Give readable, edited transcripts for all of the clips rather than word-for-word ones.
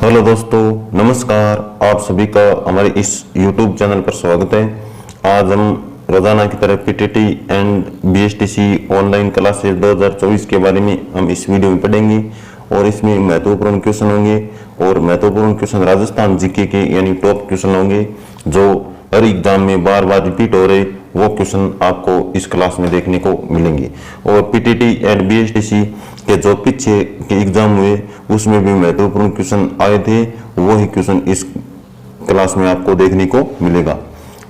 Hello दोस्तों, नमस्कार। आप सभी का हमारे इस YouTube चैनल पर स्वागत है। आज हम रोजाना की तरह PTT and BSTC online classes 2024 के बारे में हम इस वीडियो में पढ़ेंगे और इसमें महत्वपूर्ण क्वेश्चन होंगे और महत्वपूर्ण क्वेश्चन राजस्थान जीके के यानी टॉप क्वेश्चन होंगे जो हर एग्जाम में बार बार रिपीट हो रहे। वो क्वेश्चन आपको इस क्लास में देखने को मिलेंगे और पीटीटी एंड बीएसटीसी के जो पीछे के एग्जाम हुए उसमें भी महत्वपूर्ण क्वेश्चन आए थे, वही क्वेश्चन इस क्लास में आपको देखने को मिलेगा।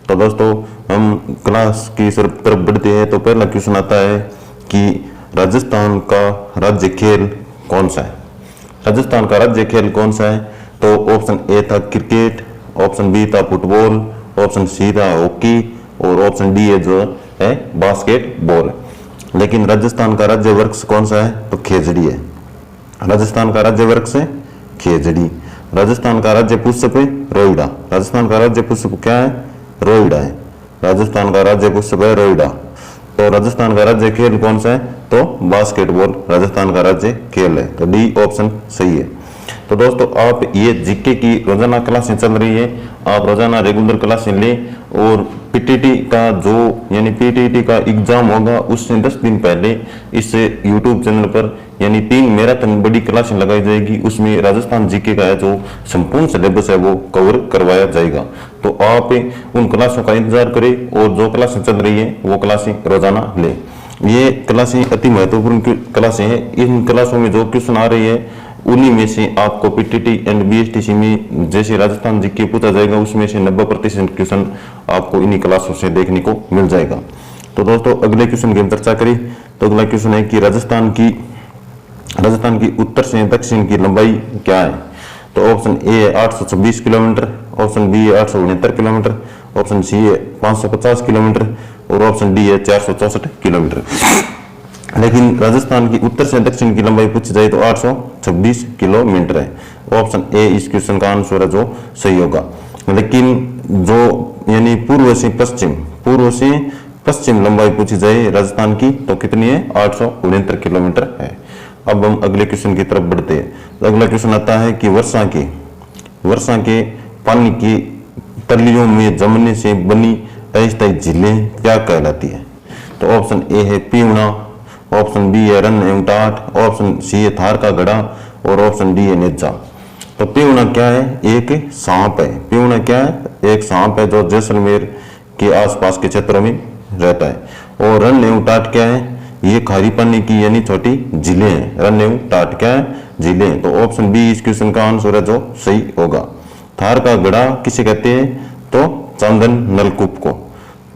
तो दोस्तों, हम क्लास की तरफ बढ़ते हैं। तो पहला क्वेश्चन आता है कि राजस्थान का राज्य खेल कौन सा है। राजस्थान का राज्य खेल कौन सा है? तो ऑप्शन ए था क्रिकेट, ऑप्शन बी था फुटबॉल, ऑप्शन सी था हॉकी और ऑप्शन डी है जो है बास्केटबॉल। लेकिन राजस्थान का राज्य वृक्ष कौन सा है? तो खेजड़ी है। राजस्थान का राज्य वृक्ष है खेजड़ी। राजस्थान का राज्य पुष्प है रोइडा। राजस्थान का राज्य पुष्प क्या है? रोइडा है। राजस्थान का राज्य पुष्प है रोइडा। तो राजस्थान का राज्य खेल कौन सा है? तो बास्केटबॉल राजस्थान का राज्य खेल है। तो डी ऑप्शन सही है। तो दोस्तों, आप ये जीके की रोजाना क्लासें चल रही है, आप रोजाना रेगुलर क्लासें लें और पीटीटी का जो यानी पीटीटी का एग्जाम होगा उससे 10 दिन पहले इस यूट्यूब चैनल पर यानी 3 मैराथन बड़ी क्लासें लगाई जाएगी। उसमें राजस्थान जीके का है जो संपूर्ण सिलेबस है वो कवर करवाया जाएगा। तो आप उन क्लासों का इंतजार करें और जो क्लासें चल रही है वो क्लासें रोजाना लें। ये क्लासें अति महत्वपूर्ण क्लासें हैं। इन क्लासों में जो क्वेश्चन आ रही है उन्हीं में से आपको पीटीटी एंड बीएसटीसी में जैसे राजस्थान जीके पूछा जाएगा उसमें से 90% क्वेश्चन आपको इन्हीं क्लासों से देखने को मिल जाएगा। तो दोस्तों, अगले क्वेश्चन की हम चर्चा करें तो अगला क्वेश्चन है कि राजस्थान की उत्तर से दक्षिण की लंबाई क्या है। तो ऑप्शन ए है 826 किलोमीटर, ऑप्शन बी है 869 किलोमीटर, ऑप्शन सी है 550 किलोमीटर और ऑप्शन डी है 464 किलोमीटर। लेकिन राजस्थान की उत्तर से दक्षिण की लंबाई पूछी जाए तो 826 किलोमीटर है। ऑप्शन ए इस क्वेश्चन का आंसर है जो सही होगा। लेकिन जो यानी पूर्व से पश्चिम लंबाई पूछी जाए राजस्थान की तो कितनी है? 869 किलोमीटर है। अब हम अगले क्वेश्चन की तरफ बढ़ते हैं। तो अगला क्वेश्चन आता है कि वर्षा के पानी की तलियों में जमने से बनी अस्थायी झीलें क्या कहलाती है। तो ऑप्शन ए है पीवना, ऑप्शन बी है रन एवं टाट, ऑप्शन सी है थार का गड़ा और ऑप्शन डी है नेजा। तो पीवना क्या है? एक सांप है। पीवना क्या है? एक सांप है जो जैसलमेर के आसपास के क्षेत्रों में रहता है। और रन एवं टाट क्या है? ये खारी पानी की यानी छोटी झीलें हैं। रन एवं टाट क्या है? झीलें। तो ऑप्शन बी इस क्वेश्चन का आंसर है जो सही होगा। थार का गड़ा किसे कहते हैं? तो चंदन नलकूप को।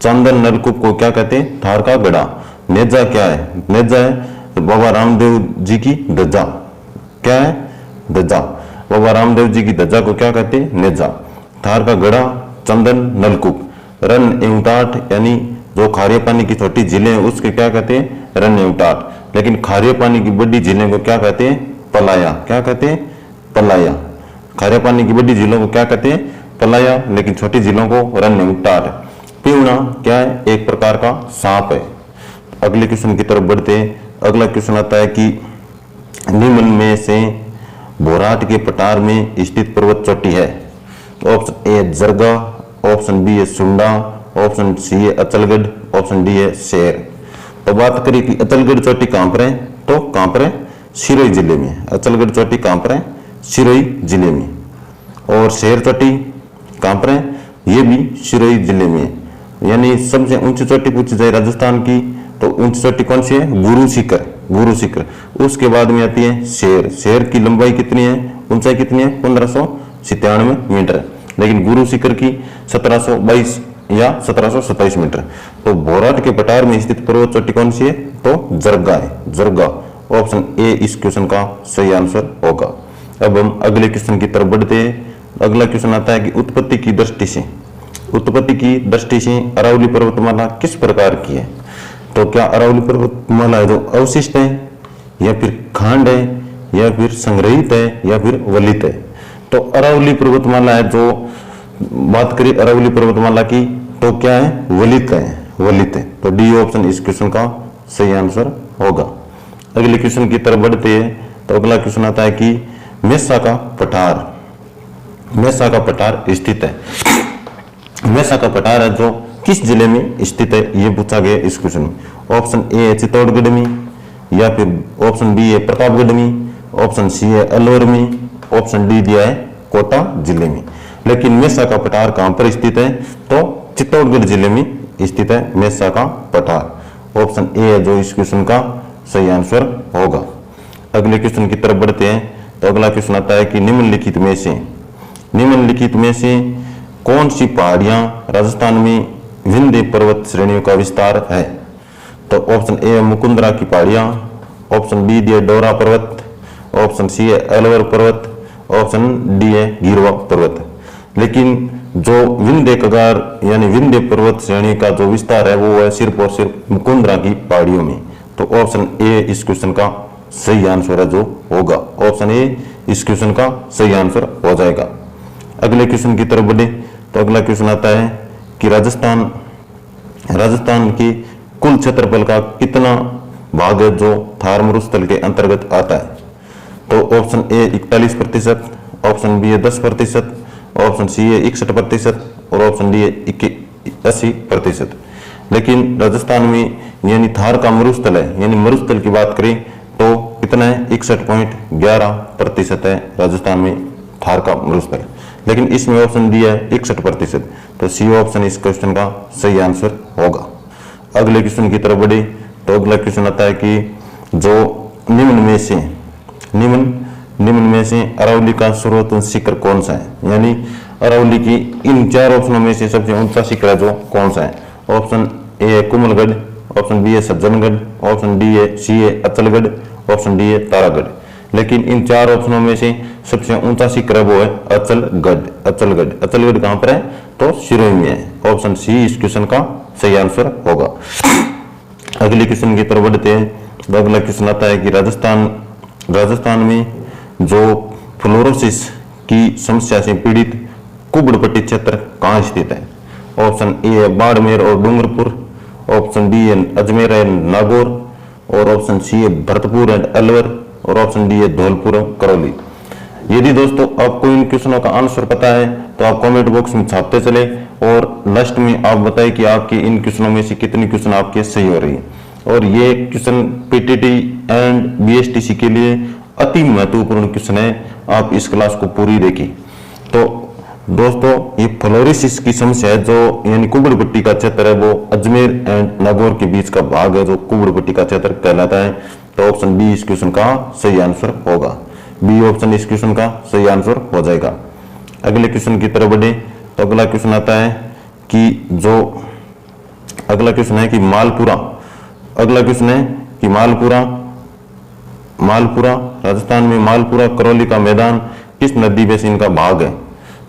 चंदन नलकूप को क्या कहते हैं? थार का गड़ा। नेजा क्या है? नेजा है बाबा रामदेव जी की ध्वजा। क्या है? ध्वजा। बाबा रामदेव जी की ध्वजा को क्या कहते हैं? नेजा। थार का गड़ा, चंदन नलकूप। रन एवं टाट यानी जो खारे पानी की छोटी झीलें हैं उसके क्या कहते हैं? रन एवं टाट। लेकिन खारे पानी की बड़ी झीलें को क्या कहते हैं? पलाया। क्या कहते हैं? पलाया। खारे पानी की बड़ी झीलों को क्या कहते हैं? पलाया। लेकिन छोटी झीलों को रन एवं टाट। पीवना क्या है? एक प्रकार का सांप है। अगले क्वेश्चन की तरफ बढ़ते हैं। अगला क्वेश्चन आता है कि निम्न में से भोराट के पठार में स्थित पर्वत चोटी है। तो ऑप्शन ए है जरगा, ऑप्शन बी है सुंडा, ऑप्शन सी है अचलगढ़, ऑप्शन डी है शेर। तो बात करें कि अचलगढ़ चोटी कहां पर है? तो कहां पर है? सिरोही जिले में। अचलगढ़ चोटी कहां पर है? सिरोही जिले में। और शेर चोटी कहां पर है? ये भी सिरोही जिले में। यानी सबसे ऊंची चोटी पूछी जाए राजस्थान की तो ऊंची चोटी कौन सी है? गुरु शिखर। उसके बाद में आती है शेर। शेर की लंबाई कितनी है? ऊंचाई कितनी है? 1597 मीटर। लेकिन गुरु शिखर की 1722 या 1727 मीटर। तो भोराट के पठार में स्थित पर्वत चोटी कौन सी है? तो जरगा है। जरगा। ऑप्शन ए इस क्वेश्चन का सही आंसर होगा। अब हम अगले क्वेश्चन की तरफ बढ़ते हैं। अगला क्वेश्चन आता है कि उत्पत्ति की दृष्टि से अरावली पर्वतमाला किस प्रकार की है। तो क्या अरावली पर्वतमाला है जो अवशिष्ट है या फिर खांड है या फिर संग्रहित है या फिर वलित है। तो अरावली पर्वतमाला है जो बात करें अरावली पर्वतमाला की तो क्या है? वलित है। तो डी ऑप्शन इस क्वेश्चन का सही आंसर होगा। अगले क्वेश्चन की तरफ बढ़ते हैं। तो अगला क्वेश्चन आता है कि मेसा का पठार मेसा का पठार स्थित है। मेसा का पठार है जो किस जिले में स्थित है, ये पूछा गया इस क्वेश्चन में। ऑप्शन ए है चित्तौड़गढ़ में, या फिर ऑप्शन बी है प्रतापगढ़ में, ऑप्शन सी है अलवर में, ऑप्शन डी दिया है कोटा जिले में। लेकिन मेसा का पठार कहां पर स्थित है, तो चित्तौड़गढ़ जिले में स्थित है मेसा का पठार। ऑप्शन ए है जो इस क्वेश्चन का सही आंसर होगा। अगले क्वेश्चन की तरफ बढ़ते हैं। तो अगला क्वेश्चन आता है कि निम्नलिखित में से कौन सी पहाड़ियां राजस्थान में विंध्य पर्वत श्रेणियों का विस्तार है। तो ऑप्शन ए है मुकुंदरा की पहाड़ियां, ऑप्शन बी दिया डोरा पर्वत, ऑप्शन सी है अलवर पर्वत, ऑप्शन डी है गिरवा पर्वत। लेकिन जो विंध्य कगार यानी विंध्य पर्वत श्रेणी का जो विस्तार है वो है सिर्फ और सिर्फ मुकुंदरा की पहाड़ियों में। तो ऑप्शन ए इस क्वेश्चन का सही आंसर है जो होगा। ऑप्शन ए इस क्वेश्चन का सही आंसर हो जाएगा। अगले क्वेश्चन की तरफ बढ़े। तो अगला क्वेश्चन आता है कि राजस्थान के कुल क्षेत्रफल का कितना भाग है जो थार मरुस्थल के अंतर्गत आता है। तो ऑप्शन ए 41%, ऑप्शन बी है 10%, ऑप्शन सी है 61% और ऑप्शन डी है 80%। लेकिन राजस्थान में यानी थार का मरुस्थल है, यानी मरुस्थल की बात करें तो कितना है 61.11% है राजस्थान में थार का मरुस्थल। लेकिन इसमें ऑप्शन डी है 61%। तो सी ऑप्शन इस क्वेश्चन का सही आंसर होगा। अगले क्वेश्चन की तरफ बढ़े। तो अगला क्वेश्चन आता है कि जो निम्न में से अरावली का सर्वोच्च शिखर कौन सा है, यानी अरावली की इन चार ऑप्शनों में से सबसे ऊंचा शिखर है जो कौन सा है। ऑप्शन ए है कुमलगढ़, ऑप्शन बी है सज्जनगढ़, ऑप्शन डी है सी है अचलगढ़, ऑप्शन डी है तारागढ़। लेकिन इन चार ऑप्शनों में से सबसे ऊंचा शिखर है वो है अचलगढ़ कहां पर है, तो सिरोही में है। ऑप्शन सी इस क्वेश्चन का सही आंसर होगा। अगले क्वेश्चन की तरफ बढ़ते हैं। तो अगला क्वेश्चन आता है कि राजस्थान में जो फ्लोरोसिस की समस्या से पीड़ित कुबड़पट्टी क्षेत्र कहाँ स्थित है। ऑप्शन ए है बाड़मेर और डूंगरपुर, ऑप्शन बी है अजमेर एंड नागौर, और ऑप्शन सी है भरतपुर एंड अलवर, और ऑप्शन डी है धौलपुर और करौली। यदि दोस्तों आपको इन क्वेश्चनों का आंसर पता है तो आप कमेंट बॉक्स में छापते चले और लास्ट में आप बताएं कि आपके इन क्वेश्चनों में से कितने क्वेश्चन आपके सही हो रही है। और ये क्वेश्चन पीटीटी एंड बीएसटीसी के लिए अति महत्वपूर्ण क्वेश्चन है। आप इस क्लास को पूरी देखिए। तो दोस्तों ये फ्लोरोसिस की समस्या है जो यानी कुबड़पट्टी का क्षेत्र है वो अजमेर एंड नागौर के बीच का भाग है जो कुबड़पट्टी का क्षेत्र कहलाता है। तो ऑप्शन बी इस क्वेश्चन का सही आंसर होगा। बी ऑप्शन इस क्वेश्चन का सही आंसर हो जाएगा। अगले क्वेश्चन की तरफ बढ़े। तो अगला क्वेश्चन आता है कि मालपुरा राजस्थान में मालपुरा करौली का मैदान किस नदी बेसिन का भाग है।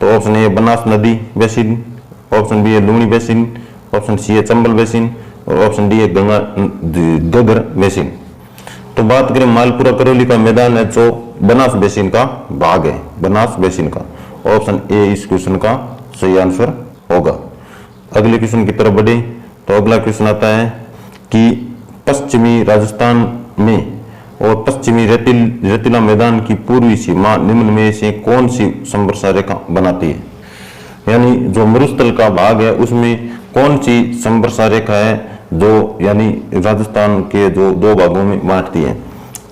तो ऑप्शन ए बनास नदी बेसिन, ऑप्शन बी है लूणी बेसिन, ऑप्शन सी है चंबल बेसिन और ऑप्शन डी है गगर बेसिन। तो बात करें मालपुरा करौली का मैदान है जो बनास बेसिन का भाग है, बनास बेसिन का। ऑप्शन ए इस क्वेश्चन का सही आंसर होगा। अगले क्वेश्चन की तरफ बढ़े। तो अगला क्वेश्चन आता है कि पश्चिमी राजस्थान में और पश्चिमी रेतीला मैदान की पूर्वी सीमा निम्न में से कौन सी संवर्षा रेखा बनाती है। यानी जो मरुस्थल का भाग है उसमें कौन सी संवर्षा रेखा है जो यानी राजस्थान के जो दो भागों में बांटती है।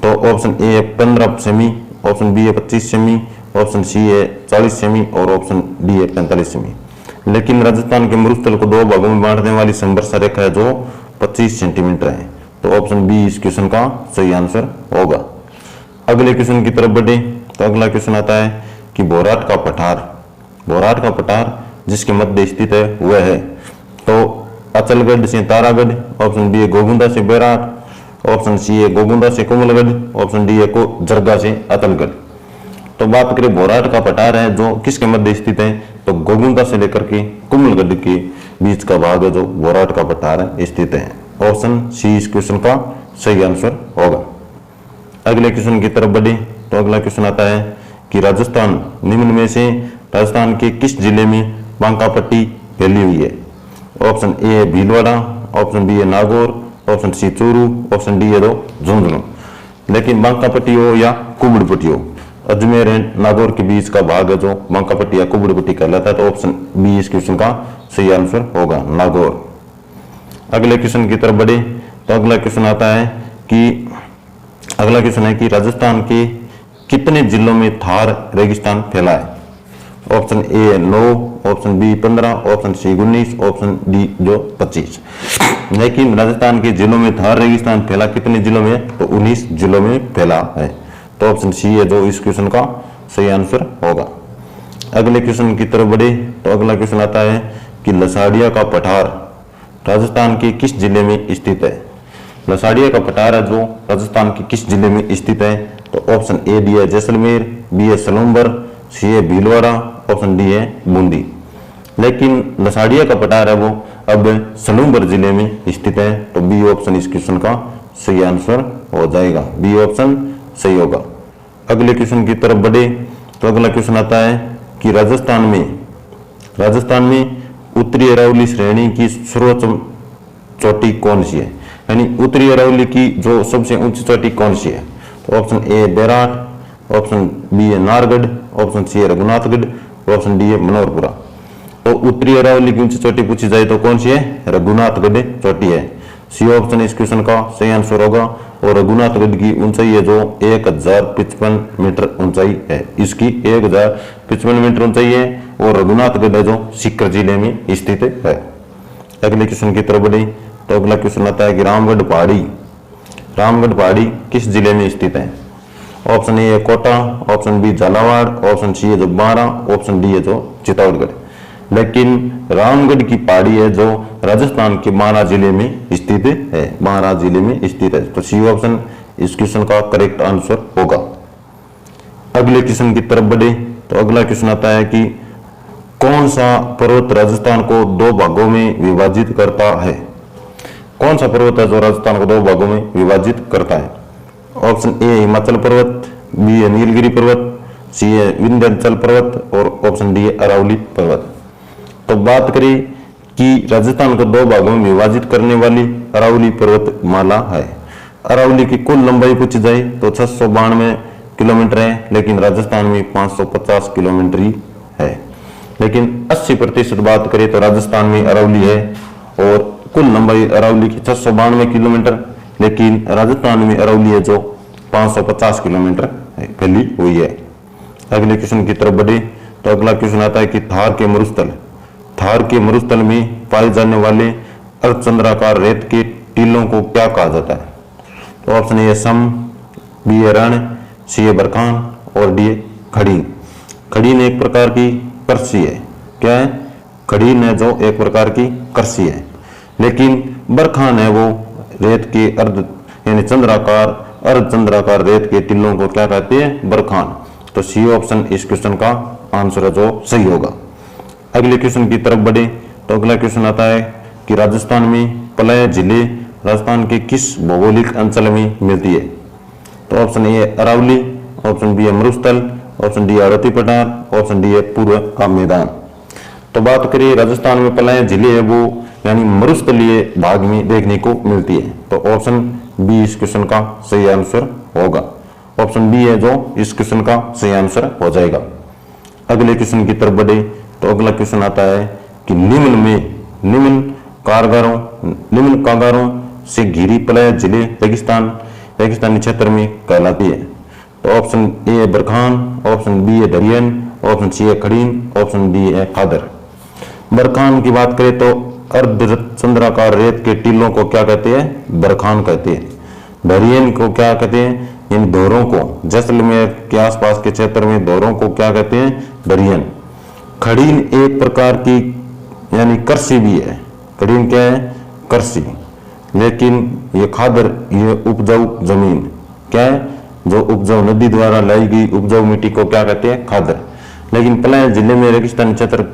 तो ऑप्शन ए है 15 सेमी, ऑप्शन बी है 25 सेमी, ऑप्शन सी है 40 सेमी और ऑप्शन डी है 45 सेमी। लेकिन राजस्थान के मरुस्थल को दो भागों में बांटने वाली संवर्षा रेखा है जो 25 सेंटीमीटर है। तो ऑप्शन बी इस क्वेश्चन का सही आंसर होगा। अगले क्वेश्चन की तरफ बढ़े। तो अगला क्वेश्चन आता है कि बोराट का पठार जिसके मध्य स्थित है वह है। तो अचलगढ़ से तारागढ़, ऑप्शन बी है गोगुंदा से बैराट, ऑप्शन सी है गोगुंदा से कुमलगढ़, ऑप्शन डी है जरगा से अचलगढ़। तो बात करें बोराट का पठार है जो किसके मध्य स्थित है, तो गोगुंदा से लेकर के कुमलगढ़ के बीच का भाग है जो बोराट का पठार है स्थित है। ऑप्शन सी इस क्वेश्चन का सही आंसर होगा। अगले क्वेश्चन की तरफ बढ़े। तो अगला क्वेश्चन आता है कि निम्न में से राजस्थान के किस जिले में बांकापट्टी फैली हुई है। ऑप्शन ए है भीलवाड़ा, ऑप्शन बी है Nagaur, option C Churu, option D है झुंझुनू। लेकिन बांकापट्टी हो या कुबड़पट्टी हो अजमेर एंड नागौर के बीच का भाग है जो बांकापट्टी या कुबड़पट्टी कहलाता है। तो ऑप्शन बी इस क्वेश्चन का सही आंसर होगा, नागौर। अगले क्वेश्चन की तरफ बढ़े तो अगला क्वेश्चन आता है कि अगला क्वेश्चन है कि राजस्थान के कितने जिलों में थार रेगिस्तान फैला है? Option A 9, option B 15, option C 19, option D जो 25। लेकिन राजस्थान के जिलों में थार रेगिस्तान फैला कितने जिलों में? तो 19 जिलों में फैला है। तो ऑप्शन सी है जो इस क्वेश्चन का सही आंसर होगा। अगले क्वेश्चन की तरफ बढ़े तो अगला क्वेश्चन आता है कि लसाड़िया का पठार राजस्थान के किस जिले में स्थित है? लसाड़िया का पठार है जो राजस्थान के किस जिले में स्थित है? तो ऑप्शन ए डी है जैसलमेर, बी है सलूम्बर, सी है भीलवाड़ा, ऑप्शन डी है बूंदी। लेकिन लसाड़िया का पठार है वो अब सलूम्बर जिले में स्थित है। तो बी ऑप्शन इस क्वेश्चन का सही आंसर हो जाएगा, बी ऑप्शन सही होगा। अगले क्वेश्चन की तरफ बढ़े तो अगला क्वेश्चन आता है कि राजस्थान में उत्तरी अरावली श्रेणी की सर्वोच्च चोटी कौन सी है? यानी उत्तरी अरावली की जो सबसे ऊंची चोटी कौन सी है? तो option A Bairat, option B है नारगढ़, ऑप्शन सी है रघुनाथगढ़, ऑप्शन डी है मनोहरपुरा। तो उत्तरी अरावली की ऊंची चोटी पूछी जाए तो कौन सी है? रघुनाथगढ़ चोटी है। सी ऑप्शन इस क्वेश्चन का सही आंसर होगा। और रघुनाथगढ़ की ऊंचाई है जो 1055 मीटर ऊंचाई है, इसकी 1055 मीटर ऊंचाई है। और रघुनाथगढ़ है जो सीकर जिले में स्थित है। अगले क्वेश्चन की तरफ बढ़े तो अगला क्वेश्चन आता है कि रामगढ़ पहाड़ी किस जिले में स्थित है? ऑप्शन ए है Kota, option B Jhalawar, option C है जो बारा, ऑप्शन डी है जो चित्तौड़गढ़। लेकिन रामगढ़ की पहाड़ी है जो राजस्थान के बारा जिले में स्थित है, बारा जिले में स्थित है। तो सी ऑप्शन इस क्वेश्चन का करेक्ट आंसर होगा। अगले क्वेश्चन की तरफ बढ़े तो अगला क्वेश्चन आता है कि कौन सा पर्वत राजस्थान को दो भागों में विभाजित करता है? कौन सा पर्वत है जो राजस्थान को दो भागों में विभाजित करता है? ऑप्शन ए हिमाचल पर्वत, बी है नीलगिरी पर्वत, सी है विंध्याचल पर्वत, और ऑप्शन डी है अरावली पर्वत। तो बात करें कि राजस्थान को दो भागों में विभाजित करने वाली अरावली पर्वतमाला है। अरावली की कुल लंबाई पूछी जाए तो 692 किलोमीटर है, लेकिन राजस्थान में 550 किलोमीटर ही है। लेकिन 80% बात करें तो राजस्थान में अरावली है और कुल लंबाई अरावली की 692 किलोमीटर, लेकिन राजस्थान में अरावली है जो 550 किलोमीटर फैली हुई है। अगले क्वेश्चन की तरफ बढ़े तो अगला क्वेश्चन आता है कि थार के मरुस्थल में पाए जाने वाले अर्धचंद्राकार रेत के टीलों को क्या कहा जाता है? तो ऑप्शन ए है सम, बी है रण, सी है बरखान, और डी है खड़ीन। खड़ीन एक प्रकार की करसी है। क्या है? खड़ीन है जो एक प्रकार की करसी है। लेकिन बरखान है वो रेत के अर्धचंद्राकार रेत के टिल्लों को क्या कहते हैं? बरखान। तो सी ऑप्शन इस क्वेश्चन का आंसर है जो सही होगा। अगले क्वेश्चन की तरफ बढ़े तो अगला क्वेश्चन आता है कि राजस्थान में पलय जिले राजस्थान के किस भौगोलिक अंचल में मिलती है? तो ऑप्शन ए है अरावली, ऑप्शन बी है मरुस्थल, ऑप्शन डी है रति पठार, ऑप्शन डी है पूर्व का मैदान। तो बात करिए राजस्थान में पलायन जिले है वो यानी मरुस्थलीय भाग में देखने को मिलती है। तो ऑप्शन बी इस क्वेश्चन का सही आंसर होगा। ऑप्शन बी है जो इस क्वेश्चन का सही आंसर हो जाएगा। अगले क्वेश्चन की तरफ बढ़े तो अगला क्वेश्चन आता है कि निम्न कागारों से घिरी पलायन जिले रेगिस्तानी क्षेत्र में कहलाती है। तो ऑप्शन ए है बरखान, ऑप्शन बी है दरियन, ऑप्शन सी है खड़ीन, ऑप्शन डी है खादर। बरखान की बात करें तो अर्धचंद्राकार रेत के टीलों को क्या कहते हैं? बरखान कहते हैं। दरियन को क्या कहते हैं? इन दोरों को, जैसलमेर के आसपास के क्षेत्र में दोरों को क्या कहते हैं? दरियन। खड़ीन एक प्रकार की यानी करसी भी है। खड़ीन क्या है? करसी। लेकिन ये खादर ये उपजाऊ जमीन क्या है? जो उपजाऊ नदी द्वारा लाई गई उपजाऊ मिट्टी को क्या कहते हैं? खादर। लेकिन पलायन जिले में रेगिस्तानी क्षेत्र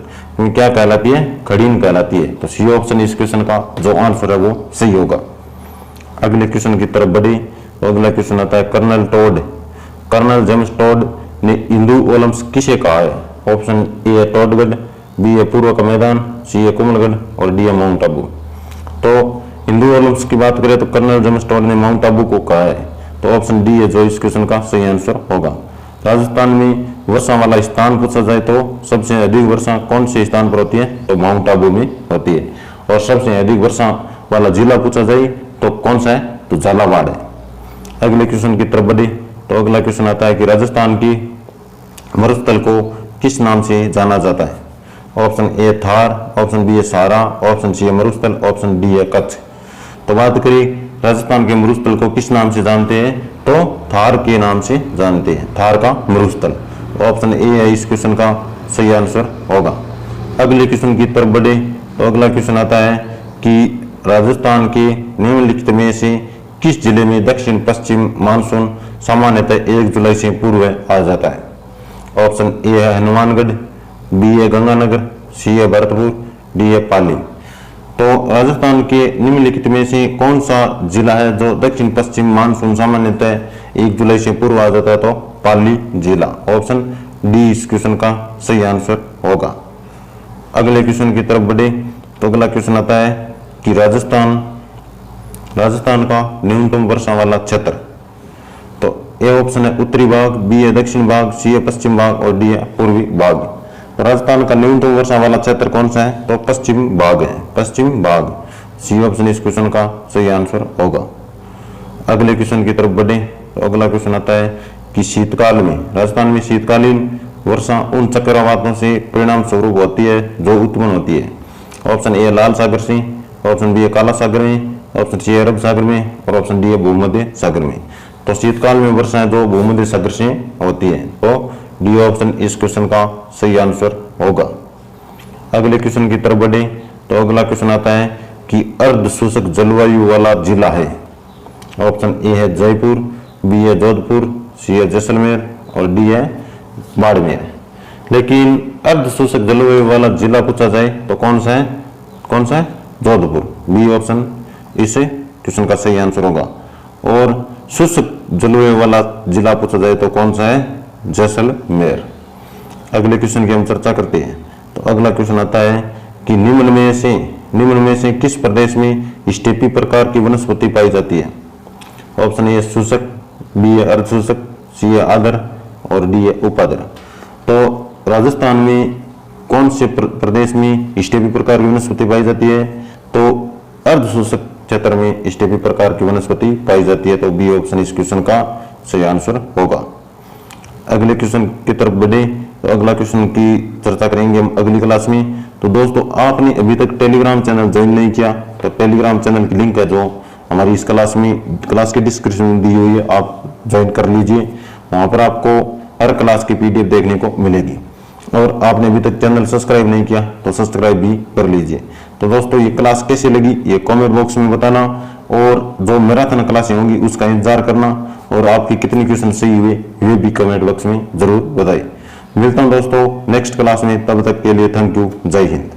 में क्या कहलाती है? खड़ीन कहलाती है। तो सी ऑप्शन इस क्वेश्चन का जो आंसर है वो सही होगा। अगले क्वेश्चन की तरफ बढ़े तो अगला क्वेश्चन आता है कर्नल जेम्स टोड ने हिंदू ओलंपिक्स किसे कहा है? ऑप्शन ए है टोडगढ़, बी है पूर्व का मैदान, सी है कुमलगढ़, और डी है माउंट आबू। तो हिंदू ओलंपिक्स की बात करें तो कर्नल जेम्स टोड ने माउंट आबू को कहा है। तो ऑप्शन डी है जो इस क्वेश्चन का सही आंसर होगा। राजस्थान में वर्षा वाला स्थान पूछा जाए तो सबसे अधिक वर्षा कौन से स्थान पर होती है, तो माउंट आबू में होती है। और सबसे अधिक वर्षा वाला जिला पूछा जाए तो कौन सा है, तो झालावाड़ है। अगले क्वेश्चन की तरफ बढ़े तो अगला क्वेश्चन आता है कि राजस्थान की मरुस्थल को किस नाम से जाना जाता है। Option A Thar, option B है सारा, ऑप्शन सी है मरुस्थल, ऑप्शन डी है कच्छ। तो बात करें राजस्थान के मरुस्थल को किस नाम से जानते हैं, तो थार के नाम से जानते हैं, थार का मरुस्थल। ऑप्शन ए है इस क्वेश्चन का सही आंसर होगा। अगले क्वेश्चन की तरफ बढ़े तो अगला क्वेश्चन आता है कि राजस्थान के निम्नलिखित में से किस जिले में दक्षिण पश्चिम मानसून सामान्यतः 1 जुलाई से पूर्व आ जाता है। ऑप्शन ए है हनुमानगढ़, बी है गंगानगर, सी है भरतपुर, डी है पाली। तो राजस्थान के निम्नलिखित में से कौन सा जिला है जो दक्षिण पश्चिम मानसून सामान्यतः 1 जुलाई से पूर्व आ जाता है, तो पाली जिला। ऑप्शन डी इस क्वेश्चन का सही आंसर होगा। अगले क्वेश्चन की तरफ बढ़े तो अगला क्वेश्चन आता है कि राजस्थान का न्यूनतम वर्षा वाला क्षेत्र। तो ए ऑप्शन है उत्तरी भाग, बी है दक्षिण भाग, सी है पश्चिम भाग और डी है पूर्वी भाग। तो राजस्थान का न्यूनतम वर्षा वाला क्षेत्र कौन सा है, तो पश्चिम भाग है, पश्चिम भाग। सी ऑप्शन इस क्वेश्चन का सही आंसर होगा। अगले क्वेश्चन की तरफ बढ़े तो अगला क्वेश्चन आता है कि शीतकाल में राजस्थान में शीतकालीन वर्षा उन चक्रवातों से परिणाम स्वरूप होती है जो उत्पन्न होती है। ऑप्शन ए लाल सागर से, ऑप्शन बी है काला सागर में, ऑप्शन सी है अरब सागर में और ऑप्शन डी है भूमध्य सागर में। तो शीतकाल में वर्षा जो भूमध्य सागर से होती है, तो डी ऑप्शन इस क्वेश्चन का सही आंसर होगा। अगले क्वेश्चन की तरफ बढ़े तो अगला क्वेश्चन आता है कि अर्ध शुष्क जलवायु वाला जिला है। ऑप्शन ए है जयपुर, बी है जोधपुर, सी है जैसलमेर और डी है बाड़मेर। लेकिन अर्ध शुष्क जलवायु वाला जिला पूछा जाए तो कौन सा है, कौन सा है, जोधपुर। बी ऑप्शन इसे क्वेश्चन का सही आंसर होगा। और शुष्क जलवायु वाला जिला पूछा जाए तो कौन सा है, जैसलमेर। अगले क्वेश्चन की हम चर्चा करते हैं तो अगला क्वेश्चन आता है कि निम्न में से किस प्रदेश में स्टेपी प्रकार की वनस्पति पाई जाती है। ऑप्शन ए शुष्क, बी है अर्ध शुष्क, सी है आर्द्र और डी है उपाद्र। तो राजस्थान में कौन से प्रदेश में स्टेपी प्रकार की वनस्पति पाई जाती है, तो अर्ध शुष्क क्षेत्र में स्टेपी प्रकार की वनस्पति पाई जाती है। तो बी ऑप्शन इस क्वेश्चन का सही आंसर होगा। अगले क्वेश्चन की तरफ बढ़े तो अगला क्वेश्चन की चर्चा करेंगे हम अगली क्लास में। तो दोस्तों आपने अभी तक टेलीग्राम चैनल ज्वाइन नहीं किया तो टेलीग्राम चैनल की लिंक है जो हमारी इस क्लास के डिस्क्रिप्शन में दी हुई है, आप ज्वाइन कर लीजिए। वहां पर आपको हर क्लास की पीडीएफ देखने को मिलेगी। और आपने अभी तक चैनल सब्सक्राइब नहीं किया तो सब्सक्राइब भी कर लीजिए। तो दोस्तों ये क्लास कैसी लगी ये कमेंट बॉक्स में बताना, और जो मैराथन क्लासें होंगी उसका इंतजार करना, और आपकी कितनी क्वेश्चन सही हुए ये भी कमेंट बॉक्स में जरूर बताइए। मिलता हूं दोस्तों नेक्स्ट क्लास में, तब तक के लिए थैंक यू, जय हिंद।